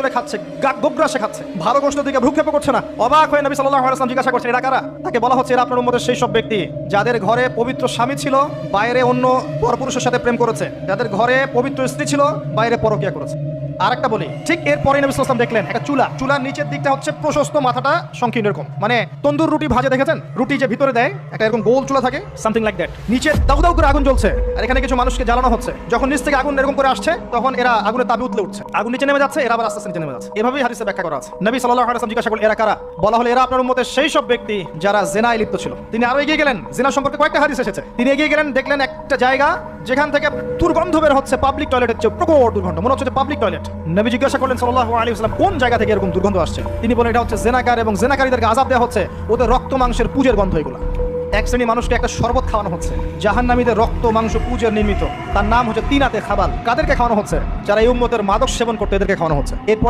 তুলে খাচ্ছে, গোগ্রাসে খাচ্ছে, ভালো গোশত দিকে ভ্রুক্ষেপ করছে না। অবাক হয়ে নবী সাল্লাল্লাহু আলাইহি ওয়াসাল্লাম জিজ্ঞাসা করছেন, এরা কারা? তাকে বলা হচ্ছে, এরা আপনার উম্মতের সেই সব ব্যক্তি যাদের ঘরে পবিত্র স্বামী ছিল, বাইরে অন্য পরপুরুষের সাথে প্রেম করেছে, যাদের ঘরে পবিত্র স্ত্রী ছিল, বাইরে পরকিয়া করেছে। আর একটা বলি, ঠিক এরপরে নবী সাল্লাল্লাহু আলাইহি ওয়াসাল্লাম দেখলেন একটা চুলার নিচের দিকটা হচ্ছে প্রশস্ত, মাথাটা সংকীর্ণ এরকম, মানে তন্দুর রুটি ভাজে দেখেছেন, রুটি যে ভিতরে দেয় একটা এরকম গোল চুলা থাকে, সামথিং লাইক দ্যাট। নিচে দাউ দাউ করে আগুন জ্বলছে, আর এখানে কিছু মানুষকে জ্বালানো হচ্ছে। যখন নিচ থেকে আগুন এরকম করে আসছে, তখন এরা আগুনের তাপে উতলে উঠছে, আগুন নিচে নেমে যাচ্ছে, এরা আবার আস্তে আস্তে নিচে নেমে যাচ্ছে। এভাবেই হাদিসে ব্যাখ্যা করা আছে। নবী সাল্লাল্লাহু আলাইহি ওয়াসাল্লাম জিজ্ঞাসা করলেন, এরা কারা? বলা হলো, এরা আপনার উম্মতের সেই সব ব্যক্তি যারা জিনায় লিপ্ত ছিল। তিনি আরো এগিয়ে গেলেন, জিনা সম্পর্কে কয়েকটা হাদিস এসেছে। তিনি এগিয়ে গেলেন, দেখলেন একটা জায়গা যেখান থেকে দুর্গন্ধ বের হচ্ছে, পাবলিক টয়লেটের চেয়ে প্রখর দুর্গন্ধ, মনে হচ্ছে পাবলিক টয়লেট। নবী জিজ্ঞাসা করলেন সাল্লাল্লাহু আলাইহি ওয়াসাল্লাম, কোন জায়গা থেকে এরকম দুর্গন্ধ আসছে? তিনি বলেন, এটা হচ্ছে জেনাকার, এবং জেনাকারীদেরকে আযাব দেওয়া হচ্ছে, ওদের রক্ত মাংসের পুজের গন্ধ এগুলো। এক শ্রেণী মানুষকে একটা শরবত খাওয়ানো হচ্ছে, জাহান্নামীদের রক্ত মাংস পুজের নির্মিত, তার নাম হচ্ছে তিনাতে খাবাল। কাদেরকে খাওয়ানো হচ্ছে? যারা এই উম্মতের মাদক সেবন করতে, এদেরকে খাওয়ানো হচ্ছে। এরপর